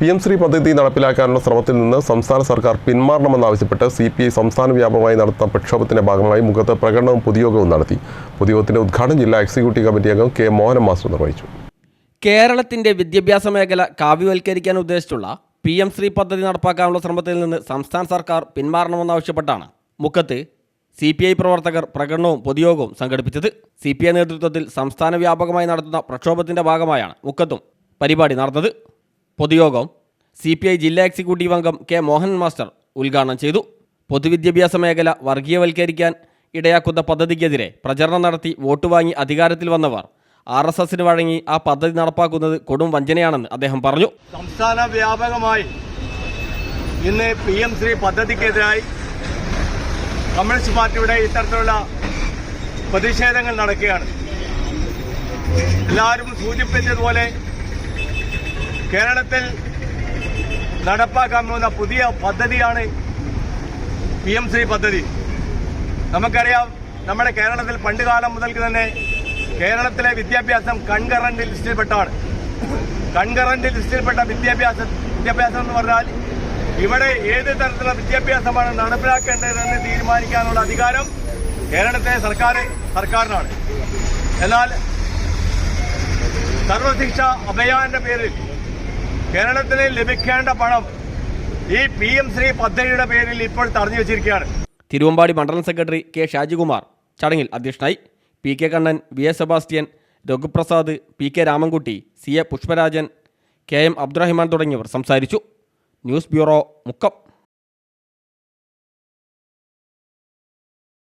PM Shri പദ്ധതി നടപ്പിലാക്കാനുള്ള ശ്രമത്തിൽ നിന്ന് സംസ്ഥാന സർക്കാർ പിന്മാറണമെന്നാവശ്യപ്പെട്ട് CPI സംസ്ഥാന വ്യാപകമായി നടത്തുന്ന പ്രക്ഷോഭത്തിന്റെ ഭാഗമായി മുഖത്ത് പ്രകടനവും പൊതുയോഗവും നടത്തി. പൊതുയോഗത്തിന്റെ ഉദ്ഘാടനം ജില്ലാ എക്സിക്യൂട്ടീവ് കമ്മിറ്റി അംഗം K. മോഹൻ മാസ്റ്റർ നിർവഹിച്ചു. കേരളത്തിന്റെ വിദ്യാഭ്യാസ മേഖല കാവ്യവൽക്കരിക്കാൻ ഉദ്ദേശിച്ചുള്ള PM ശ്രീ പദ്ധതി നടപ്പാക്കാനുള്ള ശ്രമത്തിൽ നിന്ന് സംസ്ഥാന സർക്കാർ പിന്മാറണമെന്നാവശ്യപ്പെട്ടാണ് മുഖത്ത് CPI പ്രവർത്തകർ പ്രകടനവും പൊതുയോഗവും സംഘടിപ്പിച്ചത്. CPI നേതൃത്വത്തിൽ സംസ്ഥാന വ്യാപകമായി നടത്തുന്ന പ്രക്ഷോഭത്തിന്റെ ഭാഗമായാണ് മുഖത്തും പരിപാടി നടന്നത്. പൊതുയോഗം CPI ജില്ലാ എക്സിക്യൂട്ടീവ് അംഗം K. മോഹൻ മാസ്റ്റർ ഉദ്ഘാടനം ചെയ്തു. പൊതുവിദ്യാഭ്യാസ മേഖല വർഗീയവൽക്കരിക്കാൻ ഇടയാക്കുന്ന പദ്ധതിക്കെതിരെ പ്രചരണം നടത്തി വോട്ട് വാങ്ങി അധികാരത്തിൽ വന്നവർ RSSന് വഴങ്ങി ആ പദ്ധതി നടപ്പാക്കുന്നത് കൊടും വഞ്ചനയാണെന്ന് അദ്ദേഹം പറഞ്ഞു. സംസ്ഥാന വ്യാപകമായി ഇന്ന് PM ശ്രീ പദ്ധതിക്കെതിരായി കമ്മ്യൂണിസ്റ്റ് പാർട്ടിയുടെ ഇത്തരത്തിലുള്ള പ്രതിഷേധങ്ങൾ നടക്കുകയാണ്. എല്ലാവരും സൂചിപ്പിച്ചതുപോലെ കേരളത്തിൽ നടപ്പാക്കാൻ പോകുന്ന പുതിയ പദ്ധതിയാണ് PM ശ്രീ പദ്ധതി. നമുക്കറിയാം, നമ്മുടെ കേരളത്തിൽ പണ്ടുകാലം മുതൽക്ക് തന്നെ കേരളത്തിലെ വിദ്യാഭ്യാസം കൺകറന്റ് ലിസ്റ്റിൽപ്പെട്ടാണ്. കൺകറന്റ് ലിസ്റ്റിൽപ്പെട്ട വിദ്യാഭ്യാസം എന്ന് പറഞ്ഞാൽ ഇവിടെ ഏത് തരത്തിലുള്ള വിദ്യാഭ്യാസമാണ് നടപ്പിലാക്കേണ്ടതെന്ന് തീരുമാനിക്കാനുള്ള അധികാരം കേരളത്തിലെ സർക്കാരിനാണ്. എന്നാൽ സർവശിക്ഷ അഭിയാന്റെ പേരിൽ കേരളത്തിന് ലഭിക്കേണ്ട പണം ഈ PM ശ്രീ പദ്ധതിയുടെ പേരിൽ ഇപ്പോൾ തടഞ്ഞു വെച്ചിരിക്കുകയാണ്. തിരുവമ്പാടി മണ്ഡലം സെക്രട്ടറി K. ഷാജികുമാർ ചടങ്ങിൽ അധ്യക്ഷനായി. PK Kannan, VS Sebastian, Raghuprasad, PK Ramankutty, CA Pushparajan, KM Abdurahiman തുടങ്ങിയവർ സംസാരിച്ചു. News bureau, Mukkam.